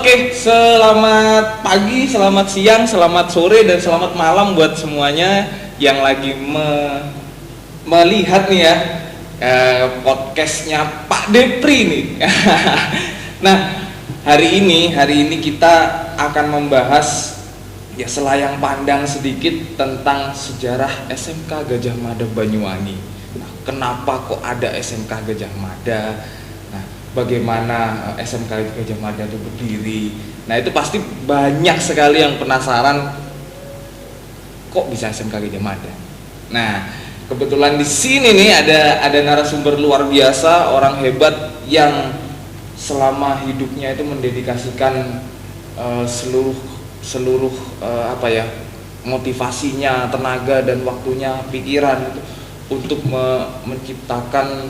Oke, selamat pagi, selamat siang, selamat sore, dan selamat malam buat semuanya yang lagi melihat nih ya podcastnya Pak Depri nih. Nah, hari ini kita akan membahas ya selayang pandang sedikit tentang sejarah SMK Gadjah Mada Banyuwangi. Nah, kenapa kok ada SMK Gadjah Mada? Nah, bagaimana SMK Gadjah Mada itu berdiri? Nah, itu pasti banyak sekali yang penasaran kok bisa SMK Gadjah Mada. Nah, kebetulan di sini nih ada narasumber luar biasa, orang hebat yang selama hidupnya itu mendedikasikan seluruh motivasinya, tenaga dan waktunya, pikiran itu untuk menciptakan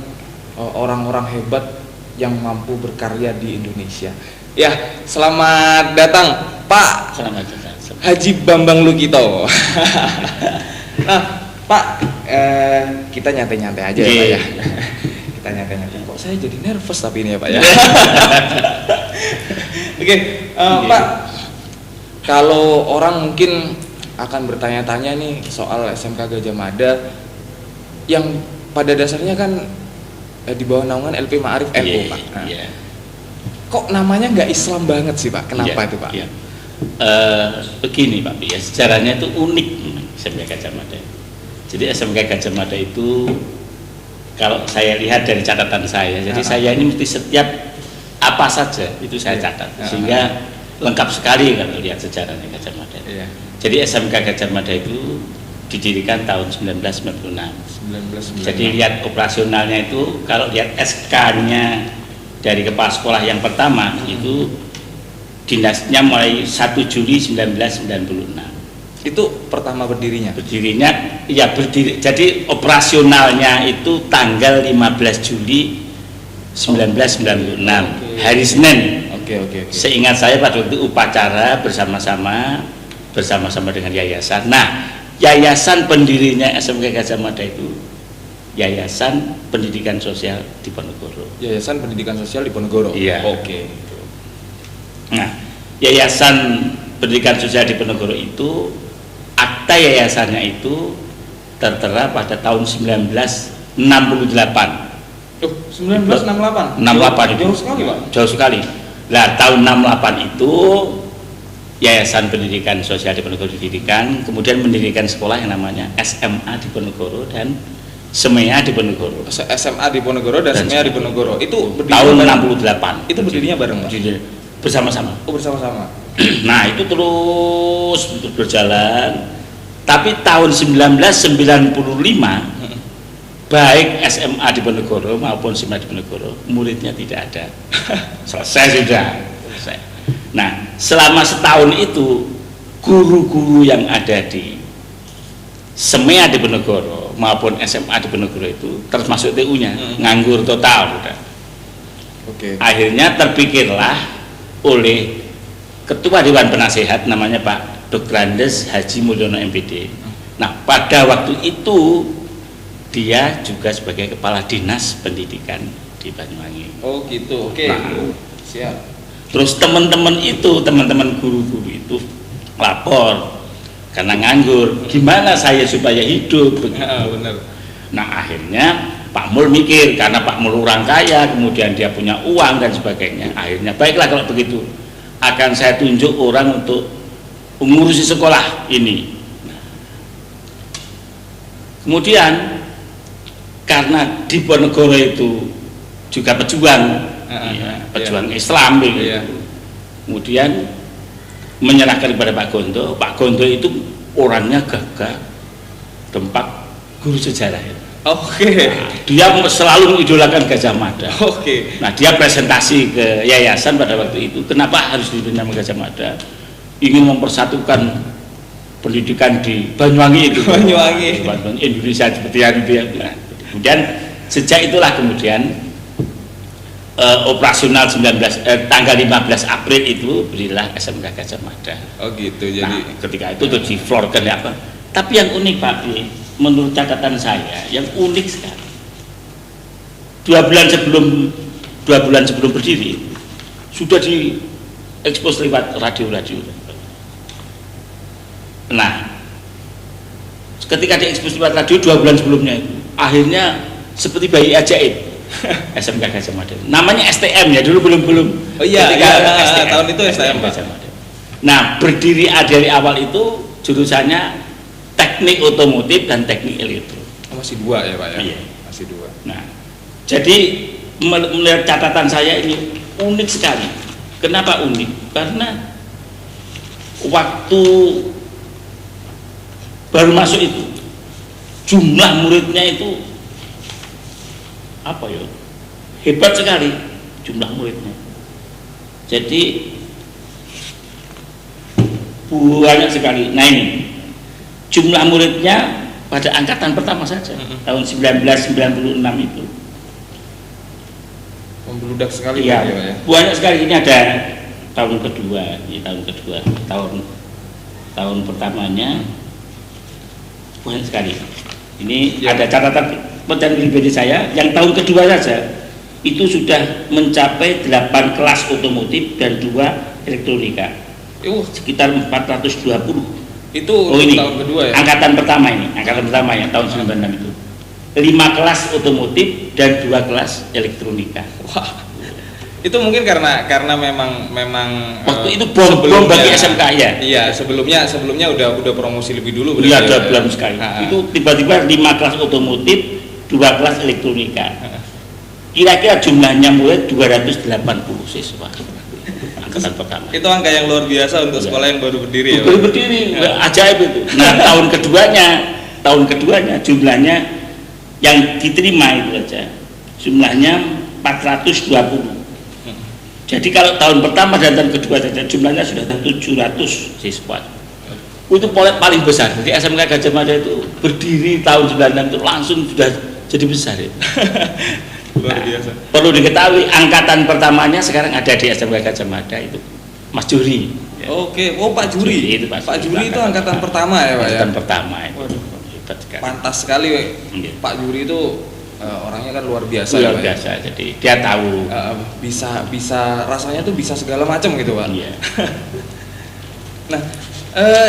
orang-orang hebat yang mampu berkarya di Indonesia. Ya, selamat datang Pak. Selamat datang. Haji Bambang Lukito. Nah, Pak, kita nyantai-nyantai aja ya, Pak ya. Kita nyantai-nyantai. Kok saya jadi nervous tapi ini ya, Pak ya. Oke, Pak. Kalau orang mungkin akan bertanya-tanya nih soal SMK Gadjah Mada yang pada dasarnya kan di bawah naungan LP Ma'arif NU, Pak. Nah, kok namanya nggak Islam banget sih, Pak? Kenapa itu, Pak? Begini, Pak, ya, sejarahnya itu unik SMK Gadjah Mada. Jadi SMK Gadjah Mada itu kalau saya lihat dari catatan saya, jadi saya ini mesti setiap apa saja itu saya catat, sehingga lengkap sekali kalau lihat sejarahnya Gadjah Mada. Jadi SMK Gadjah Mada itu didirikan tahun 1996. Jadi lihat operasionalnya itu, kalau lihat SK-nya dari kepala sekolah yang pertama itu dinasnya mulai 1 Juli 1996. Itu pertama berdirinya? Berdirinya, ya berdiri. Jadi operasionalnya itu tanggal 15 Juli 1996, hari Senin. Oke. Seingat saya pada waktu upacara bersama-sama dengan yayasan. Nah, yayasan pendirinya SMK Gadjah Mada itu Yayasan Pendidikan Sosial Diponegoro. Yayasan Pendidikan Sosial Diponegoro. Iya. Oke. Nah, Yayasan Pendidikan Sosial Diponegoro itu akta yayasannya itu tertera pada tahun 1968. 1968. 68 itu. Jauh sekali, Pak. Jauh sekali. Nah, tahun 68 itu Yayasan Pendidikan Sosial Diponegoro didirikan, kemudian mendirikan sekolah yang namanya SMA Diponegoro dan SEMEA Diponegoro. SMA Diponegoro dan SEMEA Diponegoro. Itu tahun 68. Itu berdirinya bareng, Pak? Bersama-sama. Oh, bersama-sama. Nah, itu terus berjalan. Tapi tahun 1995 baik SMA Diponegoro maupun SEMEA Diponegoro muridnya tidak ada. Selesai sudah. Selesai. Nah, selama setahun itu guru-guru yang ada di SEMEA Diponegoro maupun SMA Diponegoro itu termasuk TU-nya nganggur total sudah. Akhirnya terpikirlah oleh Ketua Dewan Penasehat namanya Pak Dr. Andes Haji Mulyono MPD. Nah, pada waktu itu dia juga sebagai Kepala Dinas Pendidikan di Banyuwangi. Oh gitu, oke. Nah, siap. Terus teman-teman guru-guru itu lapor karena nganggur. Gimana saya supaya hidup? Benar. Nah, akhirnya Pak Mul mikir, karena Pak Mul orang kaya, kemudian dia punya uang dan sebagainya. Akhirnya baiklah kalau begitu, akan saya tunjuk orang untuk mengurusi sekolah ini. Kemudian karena Diponegoro itu juga pejuang, pejuang Islam begitu. Kemudian menyerahkan kepada Pak Gonto. Pak Gonto itu orangnya gagah, tempat guru sejarah. Nah, dia selalu mengidolakan Gadjah Mada. Nah, dia presentasi ke yayasan pada waktu itu, kenapa harus diberi nama Gadjah Mada? Ingin mempersatukan pendidikan di Banyuwangi itu. Banyuwangi Indonesia seperti yang dia. Nah, kemudian sejak itulah kemudian operasional tanggal 15 April itu berilah SMK Gadjah Mada. Oh gitu. Jadi ketika itu tuh diflorkan apa? Tapi yang unik, Pak, menurut catatan saya yang unik sekali, 2 bulan sebelum berdiri sudah ekspos lewat radio. Nah, ketika diekspos lewat radio 2 bulan sebelumnya itu, akhirnya seperti bayi ajaib. SMK Gajah Mada. Namanya STM ya, dulu belum. Oh iya, STM, tahun itu STM, Pak. Gajah Mada. Nah, berdiri dari awal itu jurusannya teknik otomotif dan teknik elektro. Masih 2 ya, Pak ya? Iya. Masih 2. Nah, jadi melihat catatan saya ini unik sekali. Kenapa unik? Karena waktu baru masuk itu jumlah muridnya itu apa ya, hebat sekali jumlah muridnya. Jadi banyak sekali. Nah, ini jumlah muridnya pada angkatan pertama saja tahun 1996 itu membludak sekali ya, ya. Banyak sekali. Ini ada tahun kedua, tahun pertamanya banyak sekali. Ini ya. ada catatan pencarian pribadi saya yang tahun kedua saja itu sudah mencapai 8 kelas otomotif dan 2 elektronika, sekitar 420. Itu ini tahun kedua ya? Angkatan pertama ya tahun 96 itu 5 kelas otomotif dan 2 kelas elektronika. Wah, itu mungkin karena memang waktu itu bom bagi SMK ya. Iya, sebelumnya udah promosi lebih dulu. Iya, ada belum sekali. Itu tiba-tiba 5 kelas otomotif, 2 kelas elektronika. Kira-kira jumlahnya mulai 280 siswa. Angkatan pertama. Itu angka yang luar biasa untuk sekolah yang baru berdiri ya. Baru berdiri, ajaib itu. Nah, tahun keduanya jumlahnya yang diterima itu aja jumlahnya 420. Jadi kalau tahun pertama dan tahun kedua saja jumlahnya sudah 700 siswa. Itu paling besar. Jadi SMK Gajah Mada itu berdiri tahun 96 itu langsung sudah jadi besar ya. Luar biasa. Perlu diketahui angkatan pertamanya sekarang ada di SMK Gajah Mada itu Mas Juri. Ya. Oke, Pak Juri. Itu Pak Juri itu angkatan pertama ya, Pak ya. Angkatan pertama itu. Waduh, pantas sekali, Pak Juri itu orangnya kan luar biasa. Luar biasa. Ya, jadi dia tahu bisa rasanya tuh bisa segala macam gitu, Pak. Iya. Nah,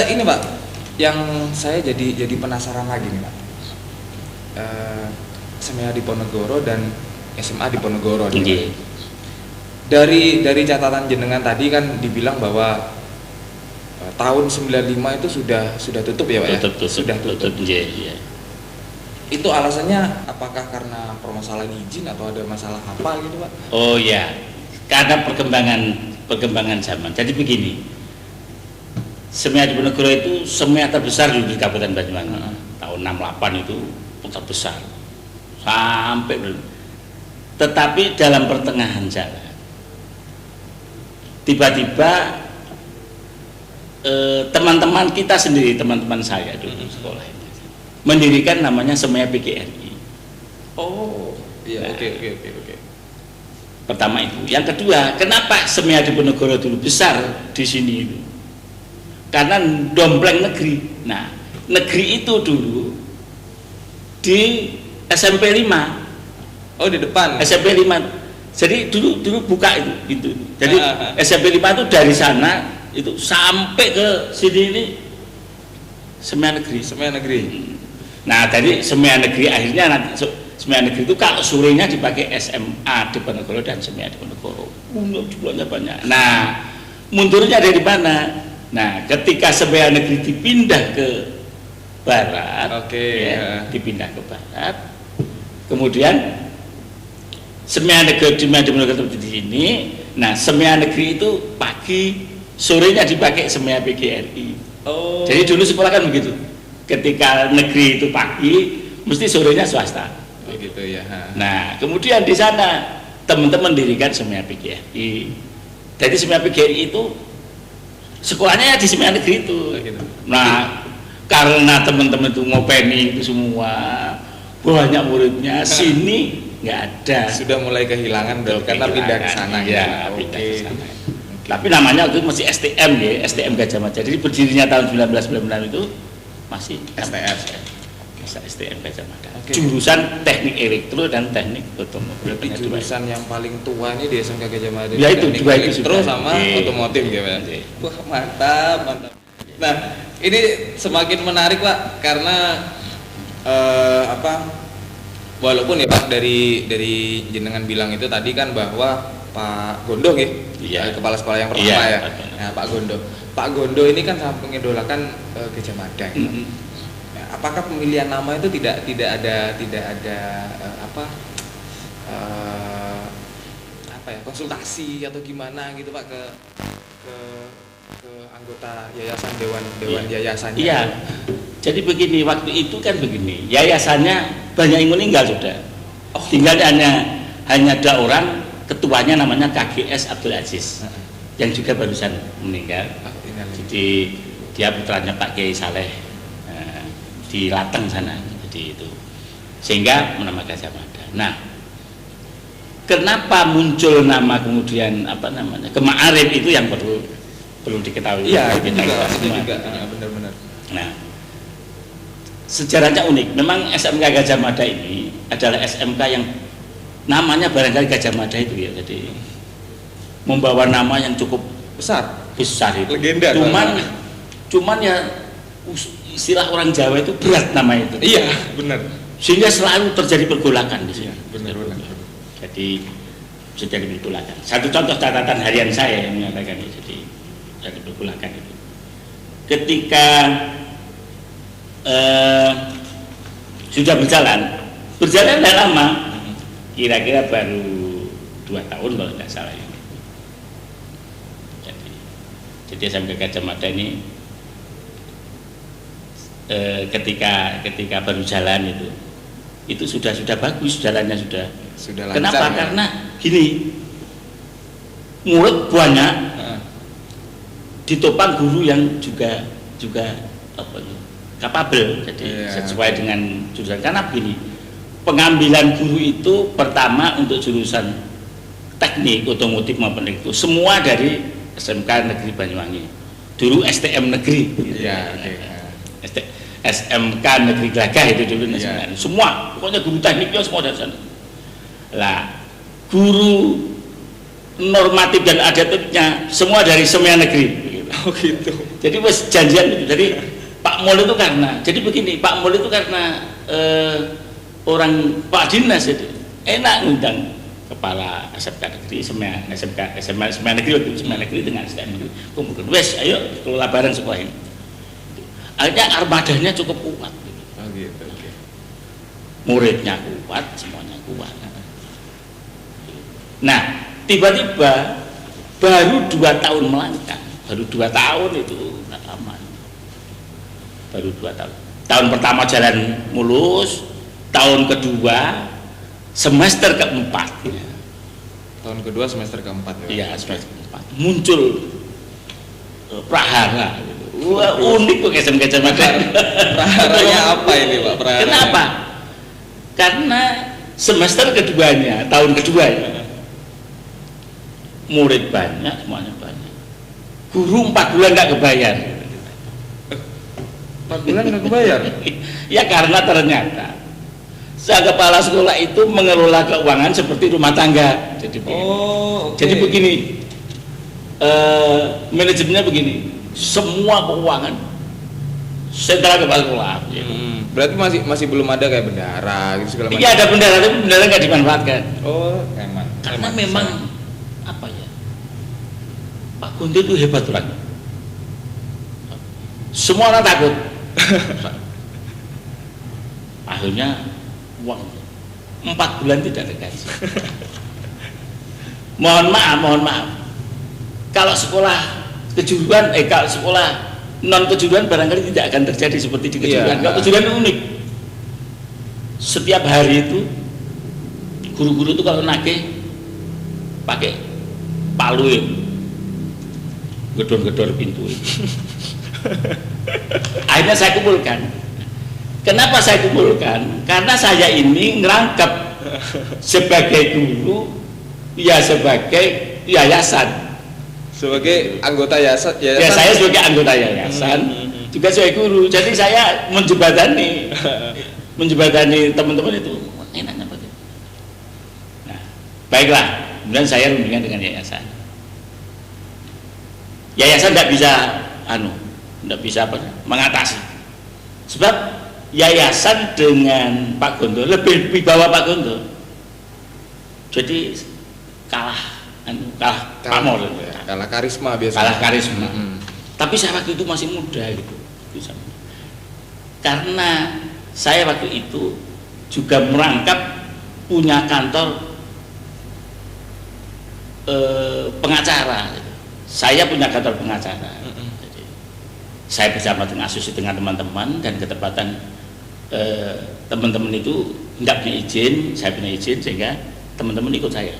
ini Pak, yang saya jadi penasaran lagi nih, Pak. SMA Diponegoro dan SMA Diponegoro. Iya. Dari catatan jenengan tadi kan dibilang bahwa tahun 95 itu sudah tutup ya, Pak ya? Sudah tutup. Iya. Itu alasannya apakah karena permasalahan izin atau ada masalah apa gitu, Pak? Oh ya, karena perkembangan zaman. Jadi begini, SMA Diponegoro itu SMA terbesar di Kabupaten Banyuwangi. Tahun 68 itu terbesar sampai tetapi dalam pertengahan jalan tiba-tiba teman-teman kita sendiri, teman-teman saya dulu sekolah ini mendirikan namanya SMA PGRI. Oh iya, oke. Pertama itu. Yang kedua, kenapa SMA Diponegoro dulu besar di sini itu? Karena dompleng negeri. Nah, negeri itu dulu di SMP 5. Oh, di depan. SMP 5. Jadi dulu buka itu. Jadi SMP 5 itu dari sana itu sampai ke sini ini SMA negeri. Nah, dari SMA negeri akhirnya nanti SMA negeri itu kalau sorenya dipakai SMA Diponegoro dan SMA Diponegoro. Jumlahnya banyak. Nah, mundurnya dari mana? Nah, ketika SMA negeri dipindah ke barat, dipindah ke barat, kemudian SMA negeri di sini. Nah, SMA negeri itu pagi, sorenya dipakai SMA PGRI. Oh. Jadi dulu sekolah kan begitu. Ketika negeri itu pagi, mesti sorenya swasta. Begitu ya. Nah, kemudian di sana teman-teman dirikan SMA PGRI. Jadi SMA PGRI itu sekolahnya di SMA negeri itu. Gitu. Nah, karena teman-teman itu ngopeni itu semua, banyak muridnya, sini nggak ada. Sudah mulai kehilangan karena pindah ke sana. Ya, pindah ke sana. Tapi namanya waktu itu masih STM ya, STM Gajah Mada. Jadi berdirinya tahun 1996 itu masih STM. Masa STM Gajah Mada. Oke. Jurusan teknik elektro dan teknik otomobil. Berarti jurusan yang paling tua ini di SMK Gajah Mada. Ya itu teknik dua itu elektro sudah. sama otomotif ya Pak. Oke. Wah mantap, mantap. Nah ini semakin menarik Pak karena walaupun ya Pak dari jenengan bilang itu tadi kan bahwa Pak Gondo ya, Iya. kepala sekolah yang pertama Iya, ya. Pak Gondo. Nah, Pak Gondo ini kan sangat mengidolakan Gajah Mada. Ya. Mm-mm. Ya, apakah pemilihan nama itu tidak ada konsultasi atau gimana gitu Pak ke anggota yayasan dewan yayasannya? Iya. Jadi begini, waktu itu kan begini, yayasannya banyak yang meninggal sudah. Tinggal hanya 2 orang, ketuanya namanya KGS Abdul Aziz, yang juga barusan meninggal. Jadi dia putranya Pak Kiai Saleh di Lateng sana, jadi itu. Sehingga nama Gajah Mada. Nah, kenapa muncul nama kemudian Kema'arif itu yang perlu diketahui. Iya, itu kita juga benar-benar. Nah, sejarahnya unik. Memang SMK Gajah Mada ini adalah SMK yang namanya barangkali Gajah Mada itu ya. Jadi membawa nama yang cukup Besar itu. Legenda. Cuman ya istilah orang Jawa itu berat nama itu. Iya, benar. Sehingga selalu terjadi pergolakan di sini. Benar. Jadi bisa jadi pergolakan. Satu contoh catatan harian saya yang menyatakan ini, jadi pergolakan itu. Ketika sudah berjalan tidak lama, kira-kira baru 2 tahun kalau tidak salah ini. Jadi SMK Gajah Mada ini ketika baru jalan itu sudah bagus jalannya sudah lancar. Kenapa? Ya? Karena gini, murid banyak, ditopang guru yang juga kapabel, jadi sesuai dengan jurusan. Karena begini, pengambilan guru itu pertama untuk jurusan teknik otomotif maupun itu semua dari SMK Negeri Banyuwangi. Dulu STM Negeri, SMK Negeri Gelagah itu dulu nasional. Semua, pokoknya guru tekniknya semua dari sana. Lah, guru normatif dan adaptifnya semua dari semua negeri. Oh gitu. Jadi wes janjian itu. Jadi Pak Mul itu karena, jadi begini, Pak Mul itu karena orang Pak Dinas jadi enak ngundang kepala SMK negeri, SMA negeri dengan STM negeri. Kemudian wes ayo kelola bareng sekolah ini. Akhirnya armadanya cukup kuat. Oh gitu. Okay. Muridnya kuat, semuanya kuat. Nah, tiba-tiba baru 2 tahun melangkah, baru 2 tahun itu nggak lama. Baru 2 tahun. Tahun pertama jalan mulus, tahun kedua semester keempat. Tahun kedua semester keempat ya. Iya, semester keempat. Muncul prahara. Wah, unik kok SMK Gajah Mada. Praharanya apa ini Pak? Praharanya. Kenapa? Karena semester keduanya, tahun kedua ya, murid banyak, semuanya banyak. Guru 4 bulan nggak kebayar. 4 bulan nggak kebayar? Ya karena ternyata sang kepala sekolah itu mengelola keuangan seperti rumah tangga. Jadi jadi begini, manajemennya begini, semua keuangan sentral kepala sekolah. Berarti masih belum ada kayak bendara gitu segala macam. Iya ada bendara, tapi bendara nggak dimanfaatkan. Oh, karena memang apa ya, Pak Gondo itu hebat orang. Semua orang takut. Akhirnya uang 4 bulan tidak ada gaji. Mohon maaf. Kalau sekolah kejuruan, kalau sekolah non kejuruan barangkali tidak akan terjadi seperti di kejuruan. Kalau kejuruan unik. Setiap hari itu guru-guru itu kalau nagih pakai palu itu, gedor-gedor pintu itu. Akhirnya saya kumpulkan. Kenapa saya kumpulkan? Karena saya ini ngerangkap sebagai guru, ya sebagai yayasan. Sebagai anggota yayasan. Ya saya sebagai anggota yayasan, juga sebagai guru. Jadi saya menjembatani menjembatani teman-teman itu enaknya bagaimana. Nah, baiklah, kemudian saya rundingan dengan yayasan. Yayasan tidak bisa mengatasi, sebab yayasan dengan Pak Gonto lebih di bawah Pak Gonto, jadi kalah pamor, kalah karisma biasanya. Kalah karisma. Tapi saya waktu itu masih muda gitu. Karena saya waktu itu juga merangkap punya kantor pengacara. Saya punya kantor pengacara. Jadi, saya bersama dengan asosiasi dengan teman-teman, dan ketepatan teman-teman itu tidak punya izin, saya punya izin, sehingga teman-teman ikut saya.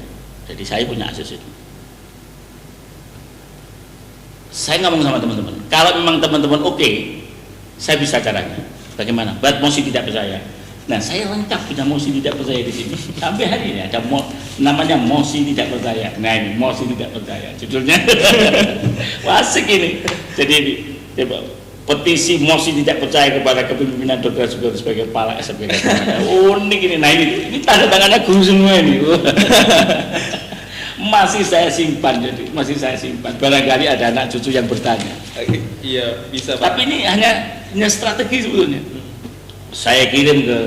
Jadi saya punya asosiasi. Saya ngomong sama teman-teman, kalau memang teman-teman oke, saya bisa caranya. Bagaimana? Buat mosi tidak percaya. Nah, saya lengkap punya mosi tidak percaya di sini. Sampai hari ini ada namanya mosi tidak percaya. Nah, ini mosi tidak percaya judulnya. Asik ini. Jadi petisi mosi tidak percaya kepada kepemimpinan Dr. Sugeng sebagai kepala SMK. Unik ini. Nah, ini tanda tangannya guru semua ini. Masih saya simpan, jadi masih saya simpan. Barangkali ada anak cucu yang bertanya. Iya, bisa Pak. Tapi ini hanya strategi sebetulnya. Saya kirim ke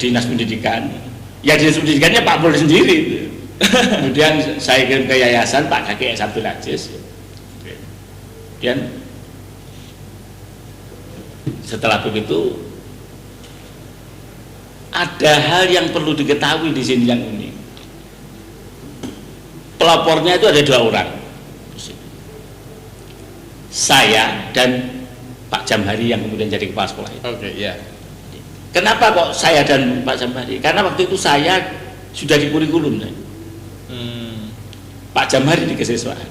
dinas pendidikan. Ya dinas pendidikannya Pak Polri sendiri. Kemudian saya kirim ke yayasan Pak Kakek Abdul Aziz. Kemudian setelah begitu ada hal yang perlu diketahui di sini yang unik. Pelapornya itu ada 2 orang, saya dan Pak Jamhari yang kemudian jadi kepala sekolah itu. Oke, ya. Kenapa kok saya dan Pak Jamhari? Karena waktu itu saya sudah di kurikulum. Pak Jamhari di kesiswaan.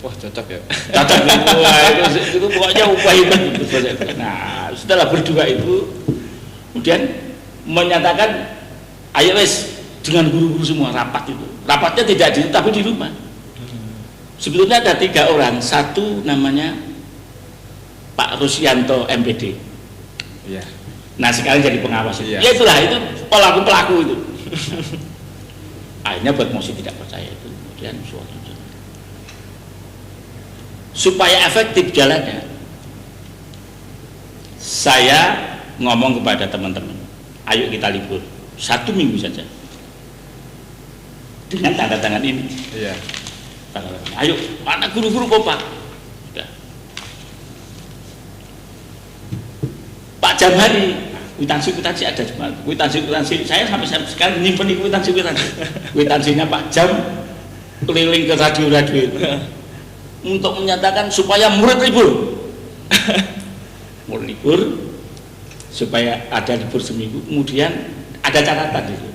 Wah, cocok ya. Cocok. Wah, itu pokoknya upah itu. Nah, setelah berdua itu kemudian menyatakan, ayo wes dengan guru-guru semua rapat itu. Rapatnya tidak tapi di rumah. Sebetulnya ada 3 orang, satu namanya Pak Rusyanto MPD. Iya. Nah, sekarang jadi pengawas itu. Iya. Ya itulah, itu pelaku itu. Akhirnya buat mosi tidak percaya itu, kemudian supaya efektif jalannya, saya ngomong kepada teman-teman, ayo kita libur 1 minggu saja. Dengan tanda tangan ini. Iya. Ayo, anak guru-guru kompak. Sudah. Pak Jamhari, kwitansi ada cuma kwitansi saya sampai sekarang nyimpen di kwitansinya Pak Jam keliling ke radio-radio itu untuk menyatakan supaya murid libur. Murid libur supaya ada libur seminggu, kemudian ada catatan itu.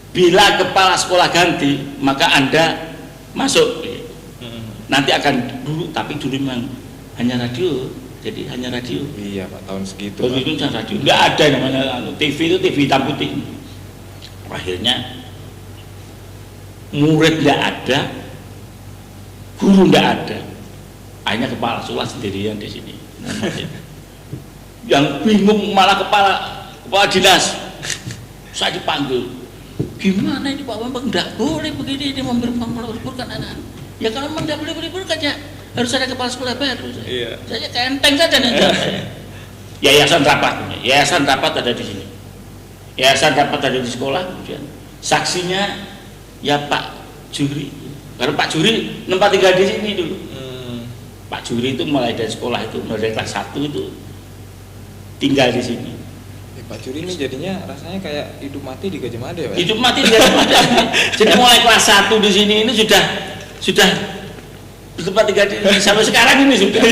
Bila kepala sekolah ganti, maka Anda masuk. Nanti akan dulu, tapi dulu memang hanya radio, jadi hanya radio. Iya Pak, tahun segitu. Begitu kan radio, nggak ada namanya TV itu TV hitam putih. Akhirnya murid nggak ada, guru nggak ada. Akhirnya kepala sekolah sendirian di sini. Yang bingung malah kepala dinas. Saya dipanggil. Gimana ini Pak Bambang, tidak boleh begini, ini meliburkan anak-anak. Ya kalau memang tidak boleh meliburkan ya harus ada kepala sekolah baru. Iya. Saya kenteng saja nanti. Yayasan rapat ada di sini. Yayasan rapat ada di sekolah, kemudian saksinya ya Pak Juri. Karena Pak Juri tempat tinggal di sini dulu. Pak Juri itu mulai dari sekolah itu, mulai dari kelas 1 itu tinggal di sini. Pak Juri ini jadinya rasanya kayak hidup mati di Gajah Mada ya Pak? Hidup mati di Gajah Mada. Jadi mulai kelas 1 di sini ini sudah bertempat tinggal sampai sekarang ini sudah.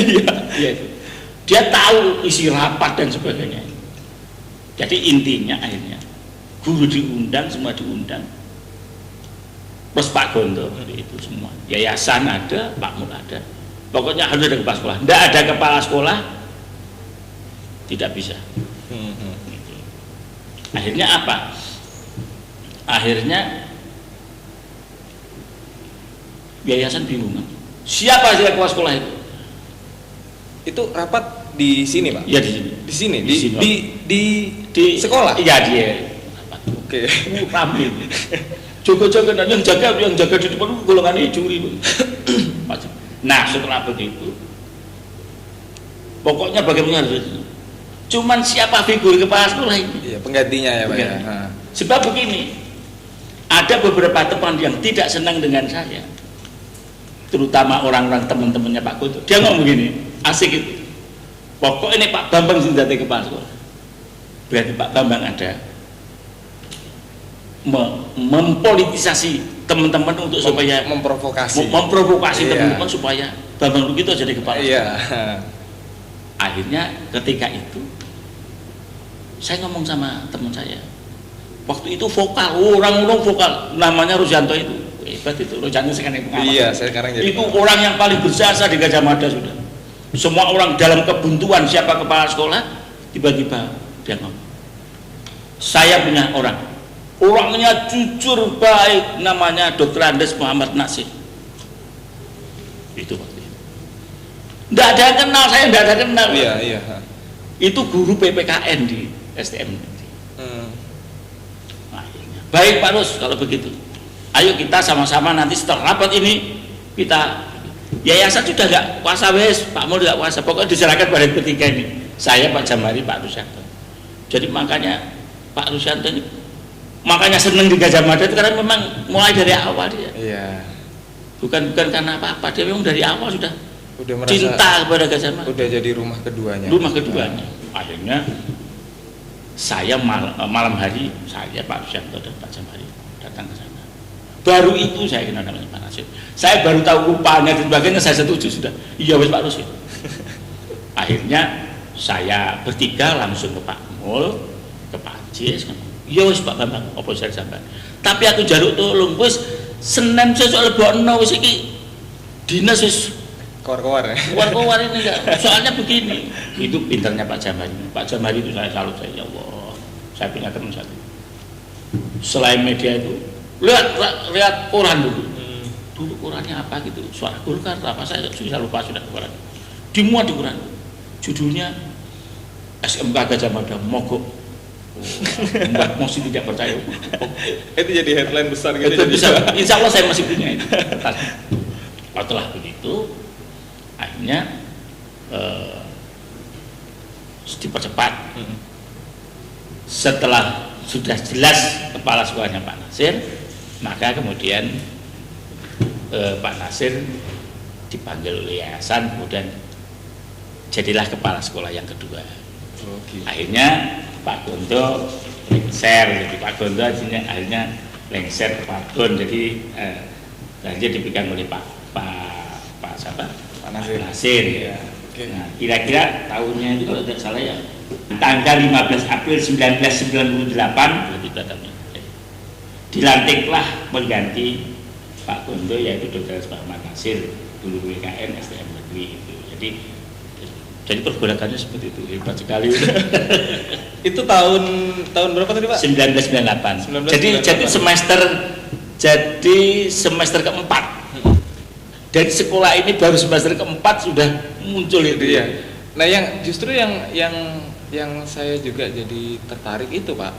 Iya. Dia tahu isi rapat dan sebagainya. Jadi intinya akhirnya guru diundang, semua diundang. Plus Pak Gonto itu semua. Yayasan ada, Pak Mul ada. Pokoknya harus ada kepala sekolah. Tidak ada kepala sekolah, tidak bisa. Akhirnya apa? Akhirnya yayasan bingung. Siapa sih kepala sekolah itu? Itu rapat di sini Pak? Ya di sini. Di sini, Di sini, Pak. di sekolah? Iya dia. Oke. Ramil. Jaga-jaga yang jaga di depan golongan curi. Nah, setelah begitu pokoknya bagaimana cuman siapa figur kepala sekolah ini? Iya, penggantinya ya Pak ya. Sebab begini, ada beberapa teman yang tidak senang dengan saya, terutama orang-orang teman-temannya Pak Kunto. Dia ngomong begini, asik itu. Pokok ini Pak Bambang Sindate kepala sekolah. Berarti Pak Bambang ada mempolitisasi teman-teman untuk supaya memprovokasi teman-teman supaya Bambang begitu jadi kepala sekolah. Iya. Akhirnya ketika itu saya ngomong sama teman saya, waktu itu vokal, orang-orang vokal, namanya Rusyanto itu, hebat itu, Rusyanto sekarang pengamat. Iya, saya sekarang jadi itu orang yang paling berjasa di Gajah Mada sudah. Semua orang dalam kebuntuan siapa kepala sekolah, tiba-tiba dia ngomong, saya punya orangnya jujur baik, namanya Dr. Andes Muhammad Nasir. Itu waktu itu. Tidak ada yang kenal, saya tidak ada yang kenal. Iya. Itu guru PPKN di STM. Akhirnya, baik Pak Rus, kalau begitu, ayo kita sama-sama nanti setelah rapat ini kita yayasan sudah nggak kuasa wes, Pak Mul nggak kuasa, pokoknya diserahkan pada ketiga ini. Saya Pak Jamari, Pak Rusyanto. Jadi makanya Pak Rusyanto ini makanya seneng di Gajah Mada itu karena memang mulai dari awal dia. Iya. Bukan karena apa-apa, dia memang dari awal sudah merasa cinta kepada Gajah Mada. Udah jadi rumah keduanya. Akhirnya saya malam hari saya Pak Rusyanto dan Pak Jamari datang ke sana. Baru itu saya kenal namanya Pak Nasir. Saya baru tahu rupanya dan sebagainya, saya setuju sudah. Iya wes Pak Rus. Akhirnya saya bertiga langsung ke Pak Mul, ke Pak Jis. Iya wes Pak Bambang, apa saya sampai. Tapi aku jaruk tolong wes Senin sesuk lebokno wis iki dinas wis Keluar-keluar ya? Keluar-keluar ini enggak. Soalnya begini, itu pinternya Pak Jamari. Pak Jamari itu saya salut, saya ya Allah. Saya punya teman satu. Selain media itu, lihat koran dulu. Dulu korannya apa gitu? Suara Golkar apa saya sudah lupa sudah koran. Dimuat di koran. Judulnya SMK Gajah Mada mogok. Membuat Mosi tidak percaya. Itu jadi headline besar gitu. Itu bisa. Insya Allah saya masih punya itu. Setelah begitu, akhirnya dipercepat. Setelah sudah jelas kepala sekolahnya Pak Nasir, maka kemudian Pak Nasir dipanggil oleh yayasan, kemudian jadilah kepala sekolah yang kedua. Akhirnya Pak Gonto lengser, jadi Pak Gonto akhirnya lengser ke Pak Gon, jadi akhirnya dipegang oleh Pak Nasir ya. Nah, kira-kira tahunnya itu kalau tidak salah ya tanggal 15 April 1998 berarti datangnya. Dilantiklah mengganti Pak Gonto yaitu Dr. Muhammad Nasir, dulu WKN STM Negeri itu. Jadi pergolakannya seperti itu, hebat sekali. Itu tahun berapa tadi Pak? 1998. Jadi semester keempat. Dari sekolah ini baru semester keempat sudah muncul itu ya. Nah justru yang saya juga jadi tertarik itu Pak.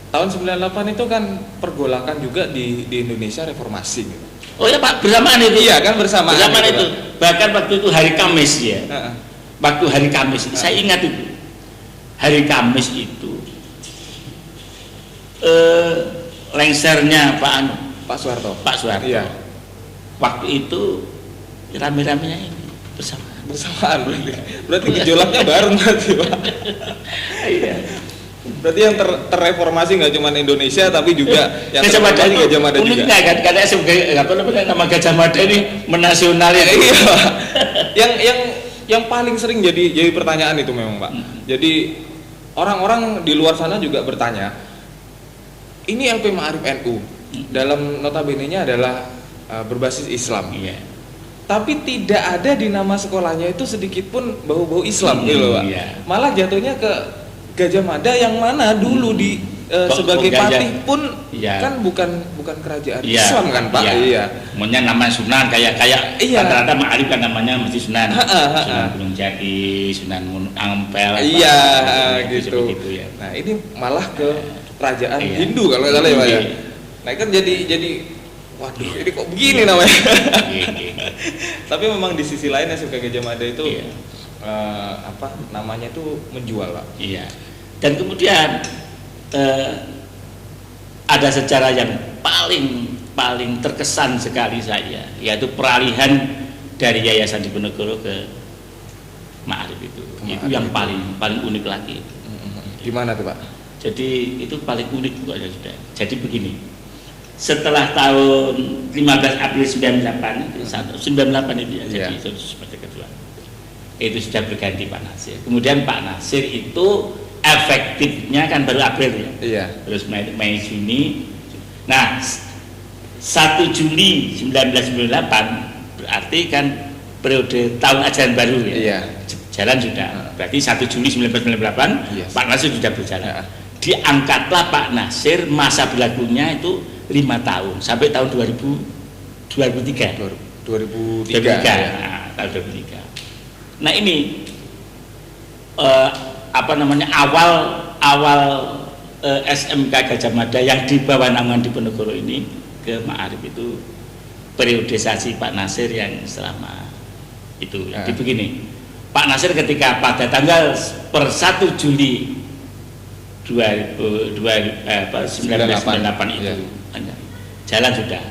Tahun 98 itu kan pergolakan juga di Indonesia reformasi gitu. Oh ya Pak, bersamaan itu. Iya kan bersamaan itu. Bahkan waktu itu hari Kamis ya. Waktu hari Kamis, saya ingat itu. Hari Kamis itu lengsernya Pak Soeharto. Iya. Waktu itu rame-ramenya ini bersamaan berarti gejolaknya bareng berarti Pak. Iya. Berarti yang terreformasi nggak cuma Indonesia tapi juga yang Gajah Mada ini Gajah Mada juga. Uniknya kan karena nama Gajah Mada ini menasionalis. Iya. Yang paling sering jadi pertanyaan itu memang Pak. Jadi orang-orang di luar sana juga bertanya, ini LP Ma'arif NU dalam notabene-nya adalah berbasis Islam. Iya. Tapi tidak ada di nama sekolahnya itu sedikit pun bau-bau Islam gitu loh Pak. Iya. Malah jatuhnya ke Gajah Mada yang mana dulu sebagai patih pun iya. kan bukan kerajaan Iya, Islam kan Pak? iya. Iya. Namanya nama Sunan kayak Iya. rata-rata Ma'arif kan namanya mesti Sunan. Sunan Gunung Jati, Sunan Ampel. Iya, gitu. gitu. Seperti itu ya. Nah, ini malah ke kerajaan Iya. Hindu kalau nggak salah ya Pak ya. Iya. Nah, kan jadi waduh, ini kok begini namanya. Iya. Tapi memang di sisi lain SMK Gajah Mada itu Iya. namanya itu menjual Pak. Iya. Dan kemudian ada sejarah yang paling terkesan sekali saya, yaitu peralihan dari Yayasan Diponegoro ke Ma'arif itu. Itu yang paling unik lagi. Gimana tuh Pak? Jadi itu paling unik bukannya sudah. Jadi begini. Setelah tahun 15 April 98 itu ya, jadi itu semester kedua. Itu sudah berganti Pak Nasir. Kemudian Pak Nasir itu efektifnya kan baru April ya. Iya. Terus Mei Juni. Nah, 1 Juli 1998 berarti kan periode tahun ajaran baru ya. Iya. Jalan sudah. Berarti 1 Juli 1998 Yes. Pak Nasir sudah berjalan. Ya. Diangkatlah Pak Nasir, masa berlakunya itu 5 tahun sampai tahun 2003. 2003. Ya. Nah, tahun 2003. Nah, ini awal SMK Gajah Mada yang di bawah naungan Diponegoro ini ke Ma'arif itu periodisasi Pak Nasir yang selama itu. Jadi begini, Pak Nasir ketika pada tanggal 1 Juli 1998 itu jalan sudah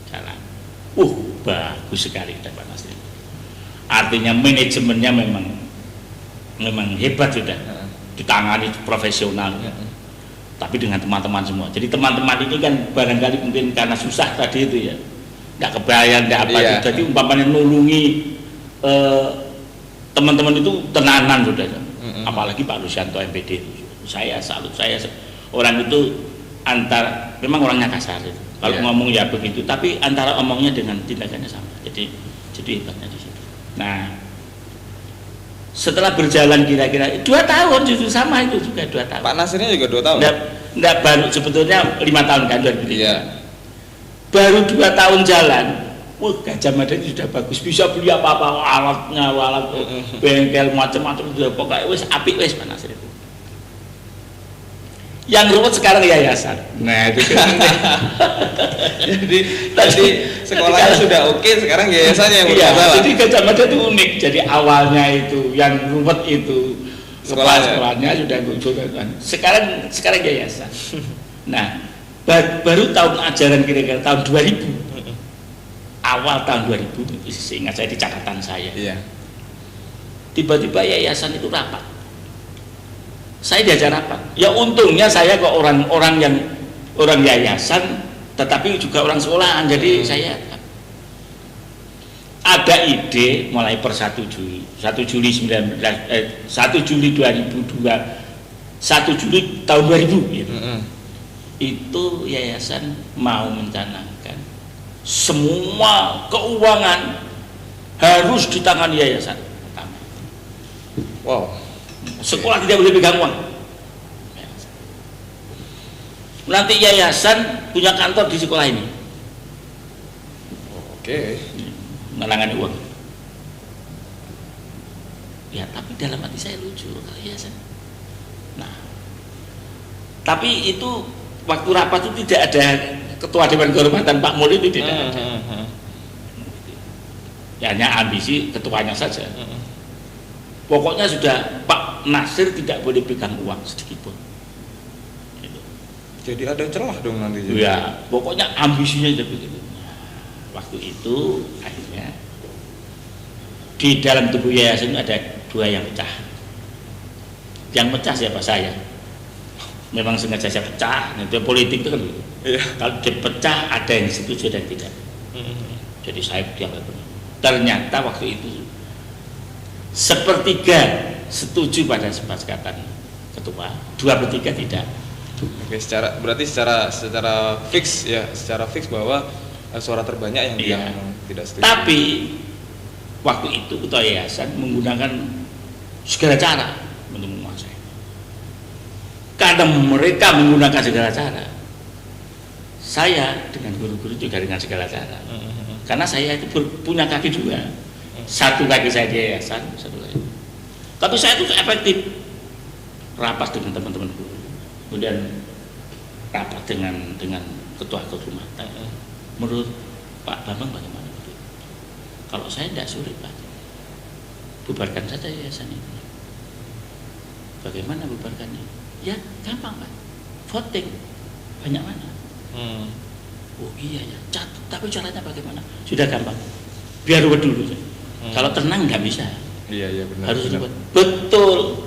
jalan. Bagus sekali Pak Nasir. Artinya manajemennya memang hebat sudah, ditangani profesional. Tapi dengan teman-teman semua. Jadi teman-teman ini kan barangkali mungkin karena susah tadi itu ya, nggak kebayang, nggak apa. Iya. Jadi umpamanya nulungi teman-teman itu tenanan sudah. Apalagi Pak Lusianto MPD itu. Saya salut, orang itu memang orangnya kasar itu. Kalau ngomong ya begitu, tapi antara omongnya dengan tindakannya sama. Jadi hebatnya di situ. Nah, setelah berjalan kira-kira 2 tahun justru sama itu juga 2 tahun. Pak Nasirnya juga 2 tahun. Nggak baru sebetulnya 5 tahun kan 2003. Iya. Baru 2 tahun jalan. Gajah Mada itu sudah bagus, bisa beli apa-apa alatnya, bengkel macam-macam sudah pokoknya wis apik wis Pak Nasir itu. Yang ruwet sekarang yayasan. Nah, itu kan. Jadi sekolahnya sudah oke, sekarang yayasannya yang bermasalah. Jadi Gajah Mada itu unik. Jadi awalnya itu yang ruwet itu sekolahnya sudah gugur kan. Sekarang yayasan. Nah, baru tahun ajaran kira-kira tahun 2000. Awal tahun 2000 seingat saya di catatan saya. Iya. Tiba-tiba yayasan itu rapat. Saya diajak rapat. Ya untungnya saya kok orang yayasan, tetapi juga orang sekolahan. Jadi saya ada ide mulai per 1 Juli 2002, 1 Juli tahun 2000 gitu. Itu yayasan mau mencanangkan semua keuangan harus di tangan yayasan pertama. Wow. Sekolah tidak boleh pegang uang. Nanti yayasan punya kantor di sekolah ini. Oke. Menangani uang. Ya, tapi dalam hati saya lucu kalau yayasan. Nah, tapi itu waktu rapat itu tidak ada ketua Dewan Kehormatan Pak Mul itu tidak ada. Ya, hanya ambisi ketuanya saja. Pokoknya sudah Pak Nasir tidak boleh pegang uang sedikit pun. Jadi ada celah dong nanti. Ya, pokoknya ambisinya jadi begitu. Waktu itu akhirnya di dalam tubuh yayasan ada 2 yang pecah. Yang pecah siapa? Saya. Memang sengaja saya pecah. Nanti politik itu kan begitu. Iya. Kalau dipecah ada yang setuju dan tidak. Jadi saya dianggap benar. Ternyata waktu itu 1/3 setuju pada kesepakatan ketua, 2/3 tidak. Oke, berarti secara fix ya, secara fix bahwa suara terbanyak yang tidak setuju. Tapi waktu itu ketua yayasan menggunakan segala cara untuk menguasai. Karena karena mereka menggunakan segala cara, saya dengan guru-guru juga dengan segala cara. Karena saya itu punya kaki dua, satu kaki saya di yayasan, satu kaki. Tapi saya itu efektif, rapat dengan teman-teman guru, kemudian rapat dengan ketua kehormatan. Menurut Pak Bambang bagaimana? Kalau saya tidak sulit Pak, bubarkan saja yayasan ini. Bagaimana bubarkannya? Ya gampang Pak, voting banyak mana? Oh iya ya, tapi caranya bagaimana? Sudah gampang, biar ruwet dulu. Kalau tenang nggak bisa. Iya benar. Harus ruwet. Betul.